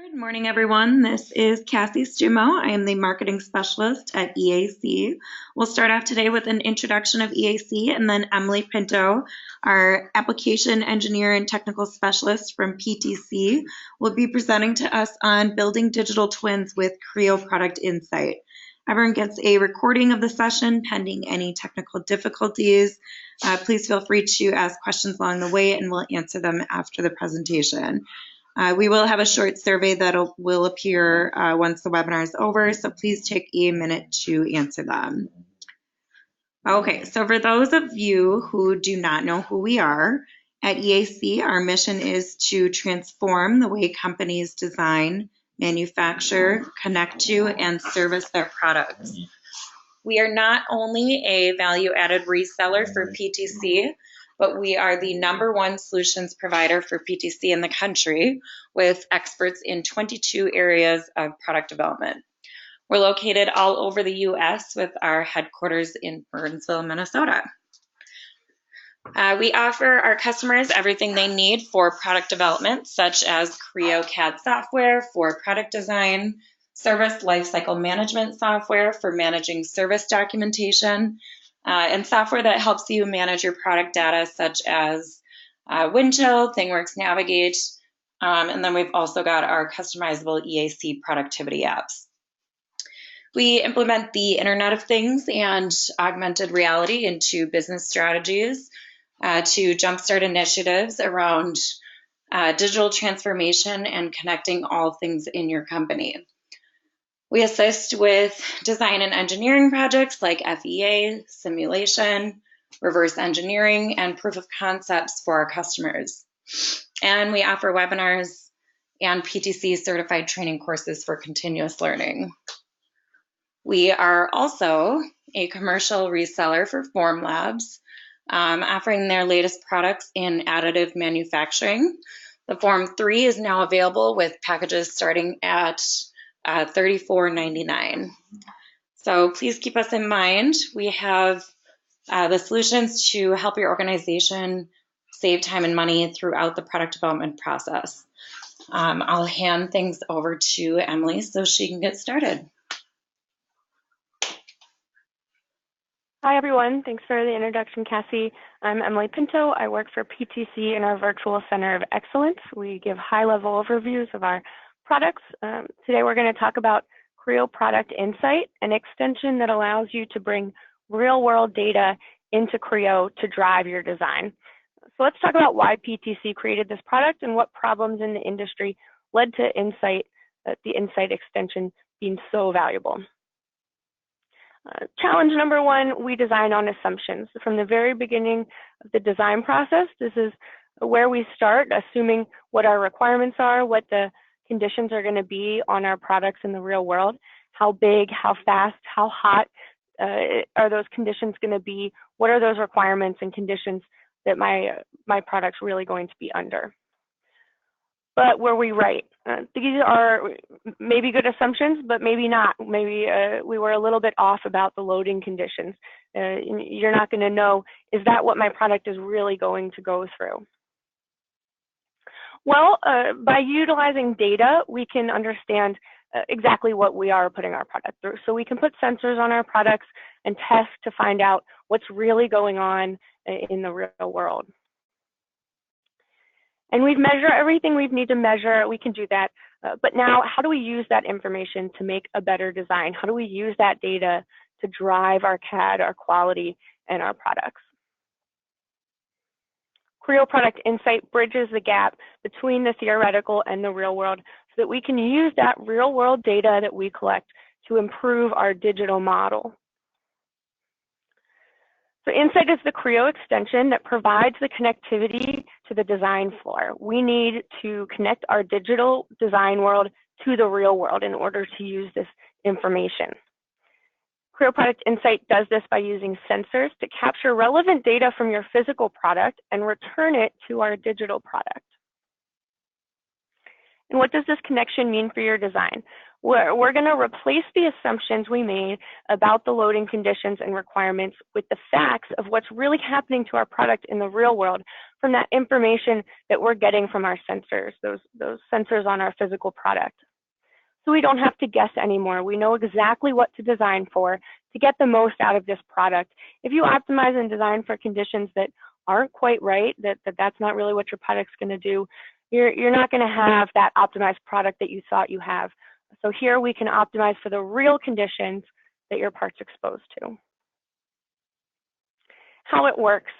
Good morning, everyone. This is Cassie Stumo. I am the marketing specialist at EAC. We'll start off today with an introduction of EAC, and then Emily Pinto, our application engineer and technical specialist from PTC, will be presenting to us on building digital twins with Creo Product Insight. Everyone gets a recording of the session pending any technical difficulties. Please feel free to ask questions along the way, and we'll answer them after the presentation. We will have a short survey that will appear once the webinar is over, so please take a minute to answer them. Okay, so for those of you who do not know who we are, at EAC, our mission is to transform the way companies design, manufacture, connect to, and service their products. We are not only a value-added reseller for PTC, but we are the #1 solutions provider for PTC in the country with experts in 22 areas of product development. We're located all over the US with our headquarters in Burnsville, Minnesota. We offer our customers everything they need for product development, such as Creo CAD software for product design, service lifecycle management software for managing service documentation, and software that helps you manage your product data, such as Windchill, ThingWorx Navigate, and then we've also got our customizable EAC productivity apps. We implement the Internet of Things and augmented reality into business strategies to jumpstart initiatives around digital transformation and connecting all things in your company. We assist with design and engineering projects like FEA, simulation, reverse engineering, and proof of concepts for our customers. And we offer webinars and PTC certified training courses for continuous learning. We are also a commercial reseller for Formlabs, offering their latest products in additive manufacturing. The Form 3 is now available with packages starting at $34.99. So please keep us in mind. We have the solutions to help your organization save time and money throughout the product development process. I'll hand things over to Emily so she can get started. Hi, everyone. Thanks for the introduction, Cassie. I'm Emily Pinto. I work for PTC in our Virtual Center of Excellence. We give high-level overviews of our products. Today, we're going to talk about Creo Product Insight, an extension that allows you to bring real-world data into Creo to drive your design. So let's talk about why PTC created this product and what problems in the industry led to the Insight extension being so valuable. Challenge number 1, we design on assumptions. From the very beginning of the design process, this is where we start, assuming what our requirements are, what the conditions are going to be on our products in the real world, how big, how fast, how hot are those conditions going to be, what are those requirements and conditions that my product's really going to be under. But were we right? These are maybe good assumptions, but maybe not. Maybe we were a little bit off about the loading conditions. You're not going to know, is that what my product is really going to go through? Well, by utilizing data, we can understand exactly what we are putting our product through. So we can put sensors on our products and test to find out what's really going on in the real world. And we measure everything we need to measure. We can do that. But now, how do we use that information to make a better design? How do we use that data to drive our CAD, our quality, and our products? Creo Product Insight bridges the gap between the theoretical and the real world so that we can use that real world data that we collect to improve our digital model. So Insight is the Creo extension that provides the connectivity to the design floor. We need to connect our digital design world to the real world in order to use this information. Creo Product Insight does this by using sensors to capture relevant data from your physical product and return it to our digital product. And what does this connection mean for your design? We're going to replace the assumptions we made about the loading conditions and requirements with the facts of what's really happening to our product in the real world from that information that we're getting from our sensors, those sensors on our physical product. So we don't have to guess anymore. We know exactly what to design for to get the most out of this product. If you optimize and design for conditions that aren't quite right, that's not really what your product's going to do, you're not going to have that optimized product that you thought you have. So here we can optimize for the real conditions that your part's exposed to. How it works.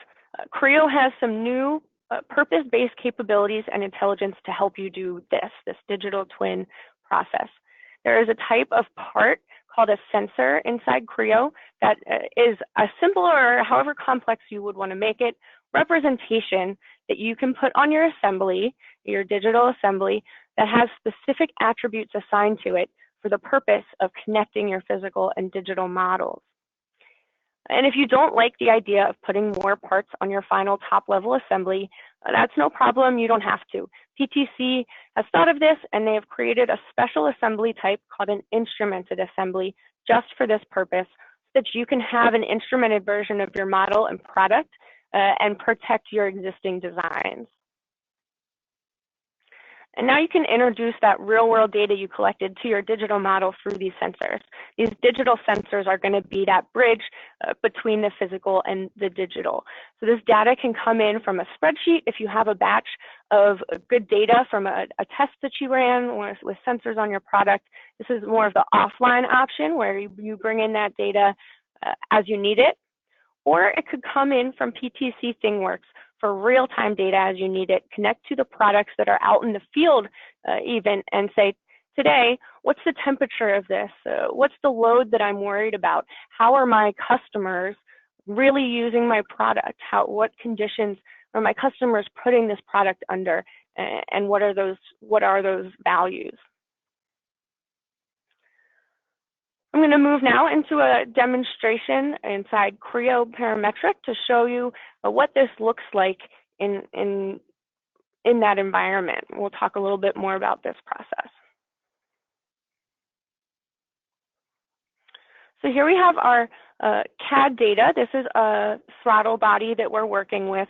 Creo has some new purpose-based capabilities and intelligence to help you do this digital twin process. There is a type of part called a sensor inside Creo that is a simple or however complex you would want to make it representation that you can put on your assembly, your digital assembly, that has specific attributes assigned to it for the purpose of connecting your physical and digital models. And if you don't like the idea of putting more parts on your final top-level assembly, that's no problem, you don't have to. PTC has thought of this, and they have created a special assembly type called an instrumented assembly just for this purpose, so that you can have an instrumented version of your model and product and protect your existing designs. And now you can introduce that real-world data you collected to your digital model through these sensors. These digital sensors are going to be that bridge between the physical and the digital. So this data can come in from a spreadsheet if you have a batch of good data from a test that you ran with sensors on your product. This is more of the offline option where you bring in that data as you need it. Or it could come in from PTC ThingWorks for real-time data as you need it, connect to the products that are out in the field even, and say, today, what's the temperature of this? What's the load that I'm worried about? How are my customers really using my product? What conditions are my customers putting this product under? And what are those values? I'm going to move now into a demonstration inside Creo Parametric to show you what this looks like in that environment. We'll talk a little bit more about this process. So here we have our CAD data. This is a throttle body that we're working with,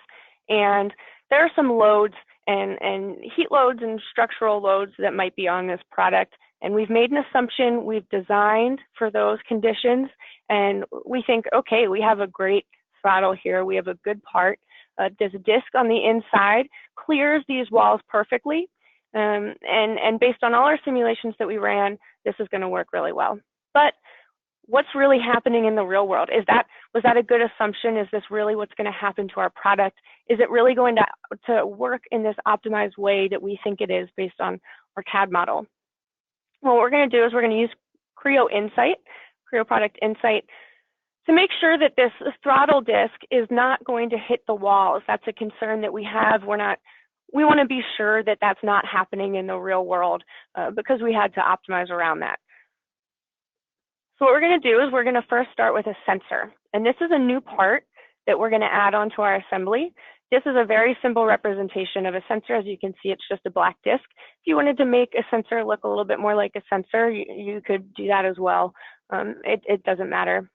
and there are some loads and heat loads and structural loads that might be on this product. And we've made an assumption, we've designed for those conditions, and we think, okay, we have a great throttle here, we have a good part. This disc on the inside clears these walls perfectly, and based on all our simulations that we ran, this is going to work really well. But what's really happening in the real world? Was that a good assumption? Is this really what's going to happen to our product? Is it really going to work in this optimized way that we think it is based on our CAD model? Well, what we're going to do is we're going to use Creo Insight, Creo Product Insight, to make sure that this throttle disc is not going to hit the walls. That's a concern that we have. We want to be sure that that's not happening in the real world because we had to optimize around that. So what we're going to do is we're going to first start with a sensor. And this is a new part that we're going to add onto our assembly. This is a very simple representation of a sensor. As you can see, it's just a black disc. If you wanted to make a sensor look a little bit more like a sensor, you could do that as well. It doesn't matter.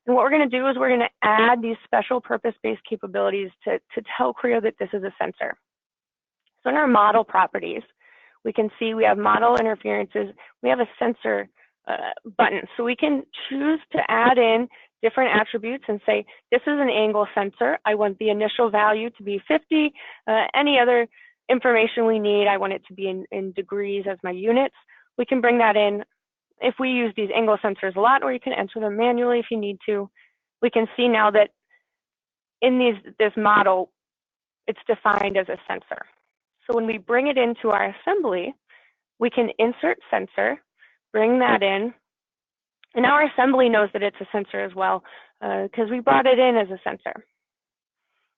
And what we're going to do is we're going to add these special purpose-based capabilities to tell Creo that this is a sensor. So in our model properties, we can see we have model interferences. We have a sensor button. So we can choose to add in different attributes and say, this is an angle sensor. I want the initial value to be 50. Any other information we need, I want it to be in degrees as my units. We can bring that in. If we use these angle sensors a lot, or you can enter them manually if you need to, we can see now that in this model, it's defined as a sensor. So when we bring it into our assembly, we can insert sensor, bring that in, and now our assembly knows that it's a sensor as well because we brought it in as a sensor.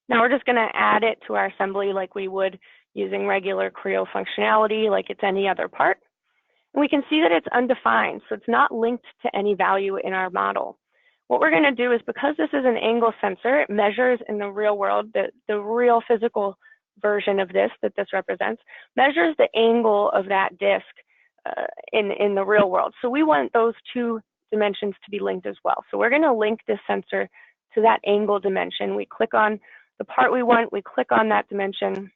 Now we're just going to add it to our assembly like we would using regular Creo functionality, like it's any other part. And we can see that it's undefined, so it's not linked to any value in our model. What we're going to do is, because this is an angle sensor, it measures in the real world the real physical version of this that this represents, measures the angle of that disk in the real world. So we want those two dimensions to be linked as well. So we're going to link this sensor to that angle dimension. We click on the part we want, we click on that dimension,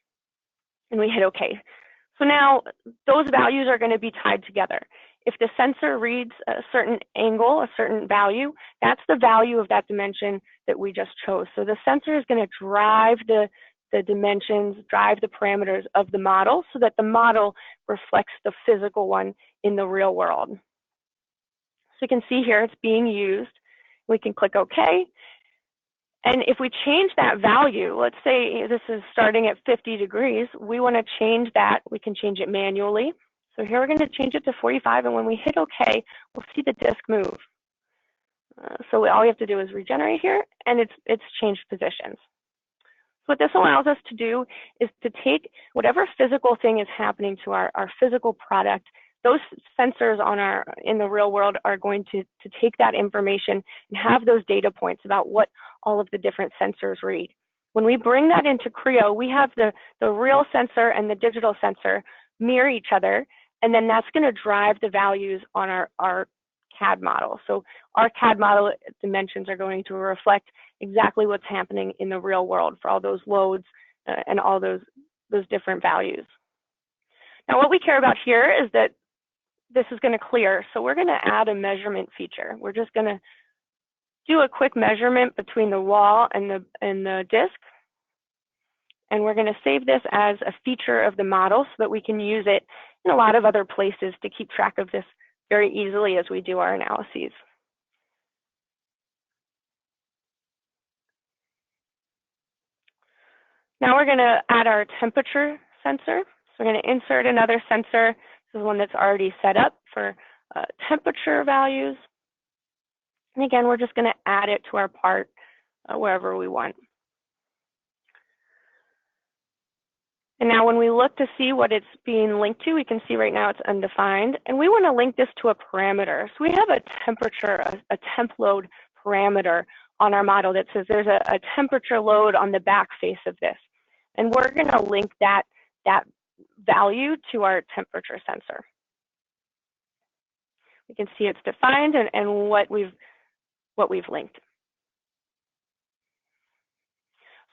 and we hit OK. So now those values are going to be tied together. If the sensor reads a certain angle, a certain value, that's the value of that dimension that we just chose. So the sensor is going to drive the dimensions, drive the parameters of the model so that the model reflects the physical one in the real world. So you can see here it's being used. We can click OK. And if we change that value, let's say this is starting at 50 degrees, we want to change that. We can change it manually. So here we're going to change it to 45, and when we hit OK, we'll see the disk move. So all we have to do is regenerate here, and it's changed positions. So what this allows us to do is to take whatever physical thing is happening to our physical product. Those sensors in the real world are going to take that information and have those data points about what all of the different sensors read. When we bring that into Creo, we have the real sensor and the digital sensor mirror each other, and then that's going to drive the values on our CAD model. So our CAD model dimensions are going to reflect exactly what's happening in the real world for all those loads and all those different values. Now, what we care about here is that this is going to clear, so we're going to add a measurement feature. We're just going to do a quick measurement between the wall and the disk, and we're going to save this as a feature of the model so that we can use it in a lot of other places to keep track of this very easily as we do our analyses. Now we're going to add our temperature sensor. So we're going to insert another sensor. This is one that's already set up for temperature values. And again, we're just going to add it to our part wherever we want. And now when we look to see what it's being linked to, we can see right now it's undefined. And we want to link this to a parameter. So we have a temperature, a temp load parameter on our model that says there's a temperature load on the back face of this. And we're going to link that value to our temperature sensor. We can see it's defined and what we've linked.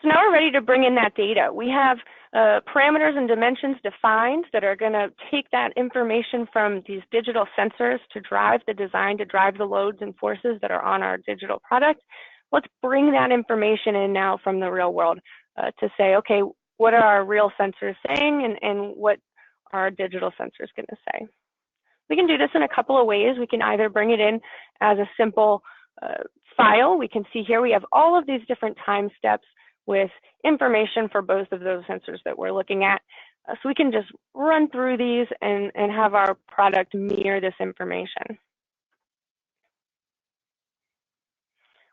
So now we're ready to bring in that data. We have parameters and dimensions defined that are going to take that information from these digital sensors to drive the design, to drive the loads and forces that are on our digital product. Let's bring that information in now from the real world to say, okay, what are our real sensors saying and what are our digital sensors going to say? We can do this in a couple of ways. We can either bring it in as a simple file. We can see here we have all of these different time steps with information for both of those sensors that we're looking at. So we can just run through these and have our product mirror this information.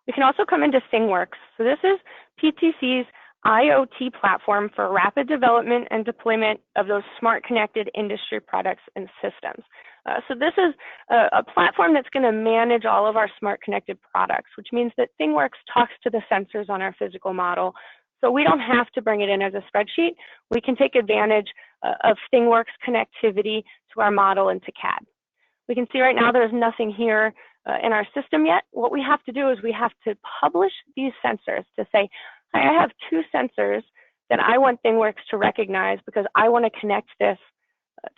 We can also come into ThingWorx. So this is PTC's IoT platform for rapid development and deployment of those smart connected industry products and systems. So this is a platform that's going to manage all of our smart connected products, which means that ThingWorx talks to the sensors on our physical model. So we don't have to bring it in as a spreadsheet. We can take advantage of ThingWorx connectivity to our model into CAD. We can see right now there's nothing here in our system yet. What we have to do is we have to publish these sensors to say, I have two sensors that I want ThingWorx to recognize because I want to connect this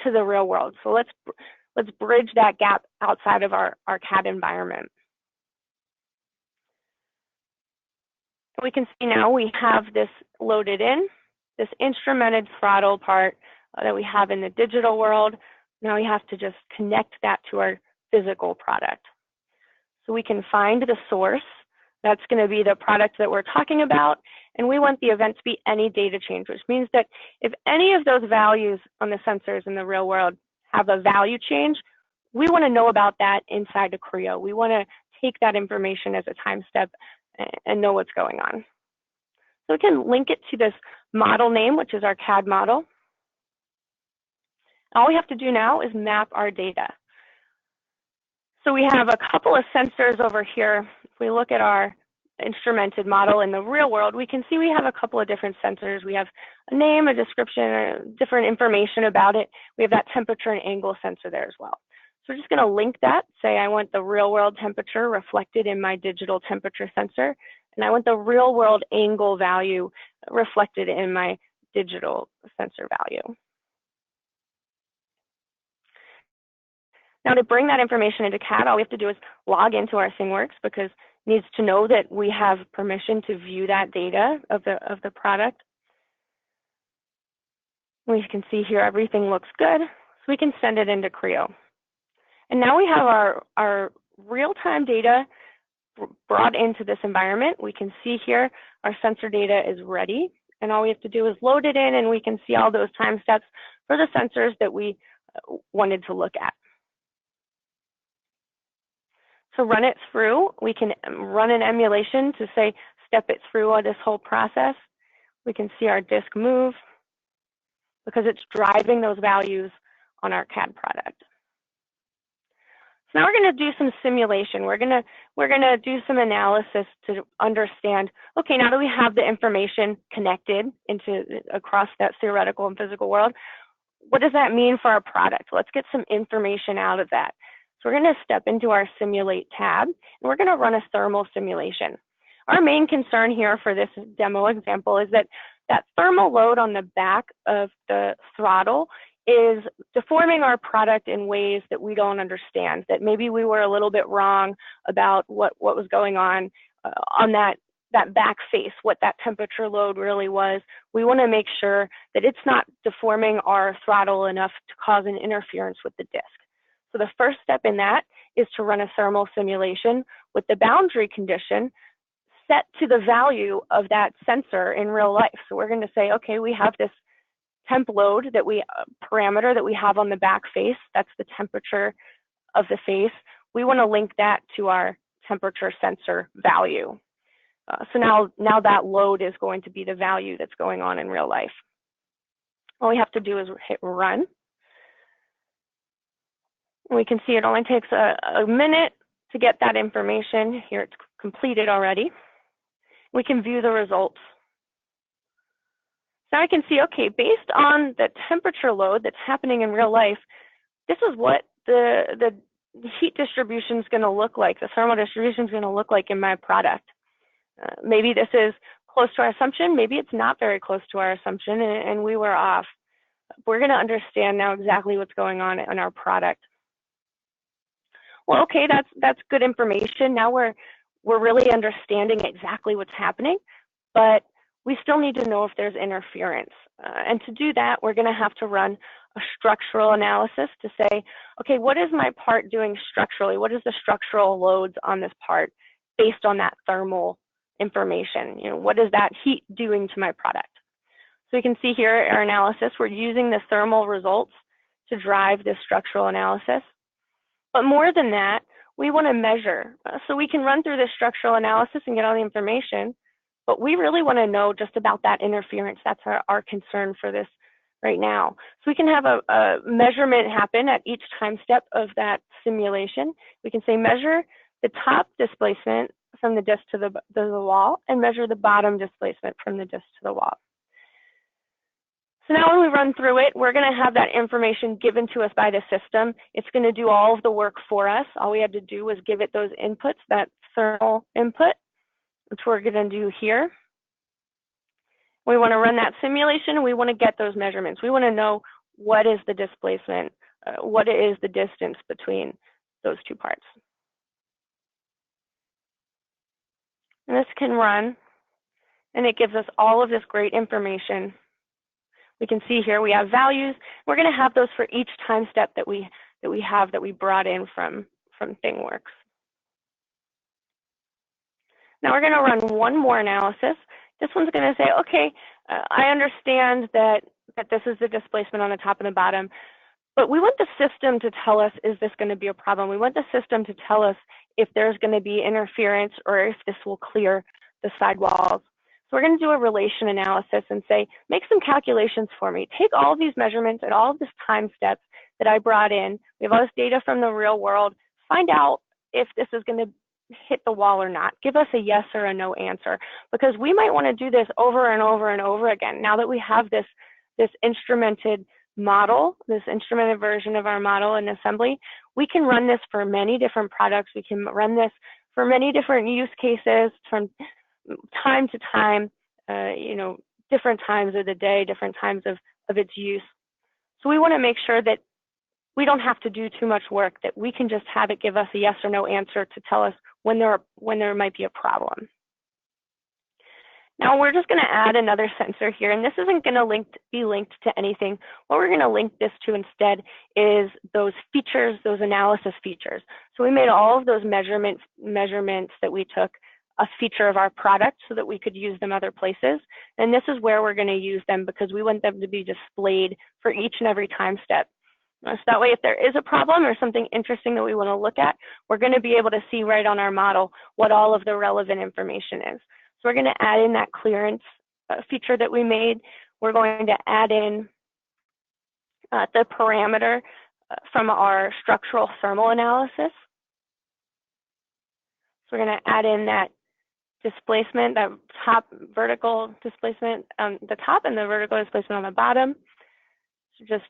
to the real world. So let's bridge that gap outside of our CAD environment. We can see now we have this loaded in, this instrumented throttle part that we have in the digital world. Now we have to just connect that to our physical product. So we can find the source. That's going to be the product that we're talking about. And we want the event to be any data change, which means that if any of those values on the sensors in the real world have a value change, we want to know about that inside the Creo. We want to take that information as a time step and know what's going on. So we can link it to this model name, which is our CAD model. All we have to do now is map our data. So we have a couple of sensors over here. If we look at our instrumented model in the real world, we can see we have a couple of different sensors. We have a name, a description, different information about it. We have that temperature and angle sensor there as well. So we're just going to link that, say I want the real world temperature reflected in my digital temperature sensor, and I want the real world angle value reflected in my digital sensor value. Now to bring that information into CAD, all we have to do is log into our ThingWorks because it needs to know that we have permission to view that data of the product. We can see here everything looks good, so we can send it into Creo. And now we have our real-time data brought into this environment. We can see here our sensor data is ready, and all we have to do is load it in, and we can see all those time steps for the sensors that we wanted to look at. So run it through. We can run an emulation to say step it through this whole process. We can see our disk move because it's driving those values on our CAD product. So now we're going to do some simulation. We're going to do some analysis to understand, okay, now that we have the information connected across that theoretical and physical world, what does that mean for our product? Let's get some information out of that. So we're going to step into our Simulate tab, and we're going to run a thermal simulation. Our main concern here for this demo example is that thermal load on the back of the throttle is deforming our product in ways that we don't understand, that maybe we were a little bit wrong about what was going on that back face, what that temperature load really was. We want to make sure that it's not deforming our throttle enough to cause an interference with the disk. So the first step in that is to run a thermal simulation with the boundary condition set to the value of that sensor in real life. So we're going to say, okay, we have this temp load parameter that we have on the back face. That's the temperature of the face. We want to link that to our temperature sensor value. So now that load is going to be the value that's going on in real life. All we have to do is hit run. We can see it only takes a minute to get that information. Here it's completed already. We can view the results. Now I can see, okay, based on the temperature load that's happening in real life, this is what the heat distribution is going to look like, the thermal distribution is going to look like in my product. Maybe this is close to our assumption, maybe it's not very close to our assumption, and we were off. We're going to understand now exactly what's going on in our product. Well, okay, that's good information. Now we're really understanding exactly what's happening, but we still need to know if there's interference. And to do that, we're going to have to run a structural analysis to say, okay, what is my part doing structurally? What is the structural loads on this part based on that thermal information? You know, what is that heat doing to my product? So you can see here our analysis, we're using the thermal results to drive this structural analysis. But more than that, we want to measure. So we can run through this structural analysis and get all the information, but we really want to know just about that interference. That's our concern for this right now. So we can have a measurement happen at each time step of that simulation. We can say measure the top displacement from the disk to the wall and measure the bottom displacement from the disk to the wall. So now when we run through it, we're going to have that information given to us by the system. It's going to do all of the work for us. All we had to do was give it those inputs, that thermal input, which we're going to do here. We want to run that simulation. We want to get those measurements. We want to know what is the displacement, what is the distance between those two parts. And this can run, and it gives us all of this great information. We can see here we have values. We're going to have those for each time step that we brought in from ThingWorks. Now we're going to run one more analysis. This one's going to say, okay, I understand that this is the displacement on the top and the bottom, but we want the system to tell us, is this going to be a problem? We want the system to tell us if there's going to be interference or if this will clear the sidewalls. So we're going to do a relation analysis and say, make some calculations for me. Take all of these measurements and all of this time steps that I brought in. We have all this data from the real world. Find out if this is going to hit the wall or not. Give us a yes or a no answer, because we might want to do this over and over and over again. Now that we have this instrumented model, this instrumented version of our model in assembly, we can run this for many different products. We can run this for many different use cases from time to time, different times of the day, different times of its use. So we want to make sure that we don't have to do too much work, that we can just have it give us a yes or no answer to tell us when there might be a problem. Now we're just going to add another sensor here, and this isn't going to be linked to anything. What we're going to link this to instead is those features, those analysis features. So we made all of those measurements that we took a feature of our product so that we could use them other places. And this is where we're going to use them, because we want them to be displayed for each and every time step. So that way, if there is a problem or something interesting that we want to look at, we're going to be able to see right on our model what all of the relevant information is. So we're going to add in that clearance feature that we made. We're going to add in the parameter from our structural thermal analysis. So we're going to add in that displacement, that top vertical displacement on the top and the vertical displacement on the bottom. So just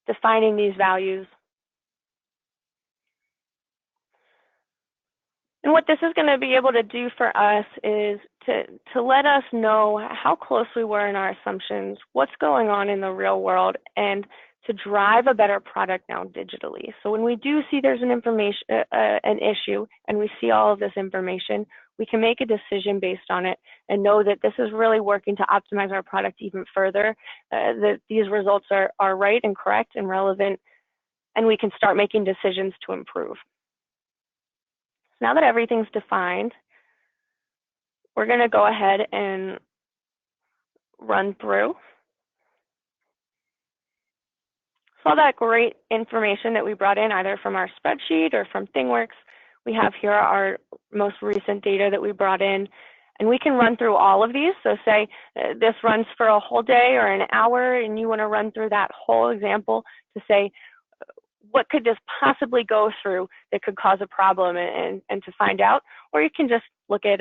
defining these values. And what this is going to be able to do for us is to let us know how close we were in our assumptions, what's going on in the real world, and to drive a better product now digitally. So when we do see there's an issue and we see all of this information, we can make a decision based on it and know that this is really working to optimize our product even further, that these results are right and correct and relevant, and we can start making decisions to improve. Now that everything's defined, we're going to go ahead and run through. So all that great information that we brought in either from our spreadsheet or from ThingWorks, we have here our most recent data that we brought in, and we can run through all of these. So say this runs for a whole day or an hour, and you want to run through that whole example to say, what could this possibly go through that could cause a problem and to find out, or you can just look at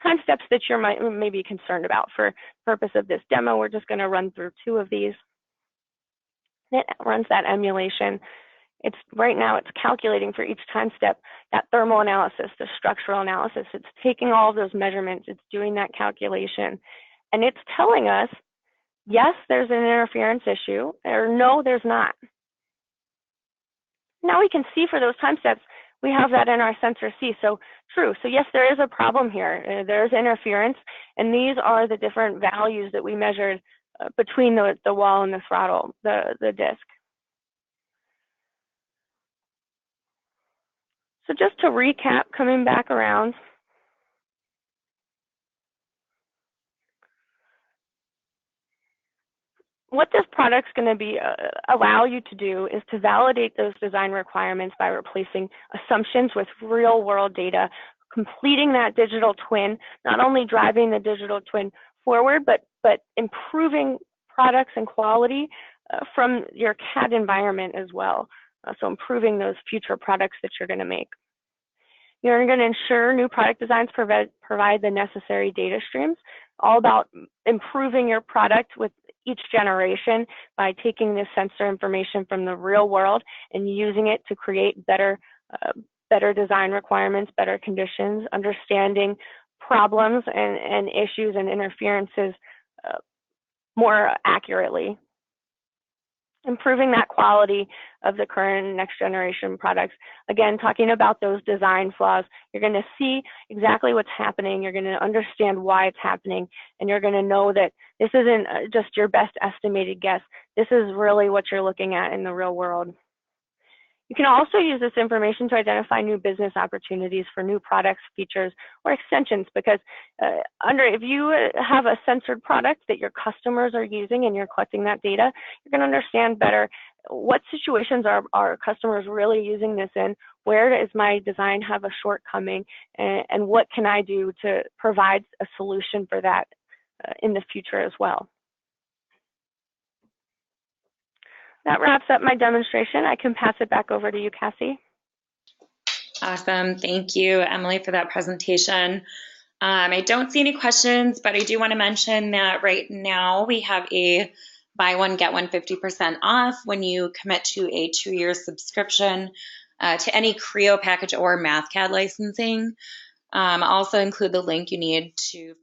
time steps that you may be concerned about. For purpose of this demo, we're just going to run through 2 of these. It runs that emulation. Right now it's calculating for each time step that thermal analysis, the structural analysis. It's taking all of those measurements, it's doing that calculation, and it's telling us, yes, there's an interference issue, or no, there's not. Now we can see for those time steps, we have that in our sensor C. So true. So yes, there is a problem here. There's interference, and these are the different values that we measured between the wall and the throttle, the disc. So just to recap, coming back around, what this product's going to be allow you to do is to validate those design requirements by replacing assumptions with real world data, completing that digital twin, not only driving the digital twin forward, but improving products and quality from your CAD environment as well. So improving those future products that you're going to make. You're going to ensure new product designs provide the necessary data streams, all about improving your product with each generation by taking this sensor information from the real world and using it to create better design requirements, better conditions, understanding problems and issues and interferences more accurately. Improving that quality of the current and next generation products. Again, talking about those design flaws, you're going to see exactly what's happening. You're going to understand why it's happening, and you're going to know that this isn't just your best estimated guess. This is really what you're looking at in the real world. You can also use this information to identify new business opportunities for new products, features, or extensions, because if you have a censored product that your customers are using and you're collecting that data, you're going to understand better what situations are customers really using this in, where does my design have a shortcoming, and what can I do to provide a solution for that in the future as well. That wraps up my demonstration. I can pass it back over to you, Cassie. Awesome. Thank you, Emily, for that presentation. I don't see any questions, but I do want to mention that right now we have a buy one, get one 50% off when you commit to a 2-year subscription to any Creo package or MathCAD licensing. I'll also include the link you need to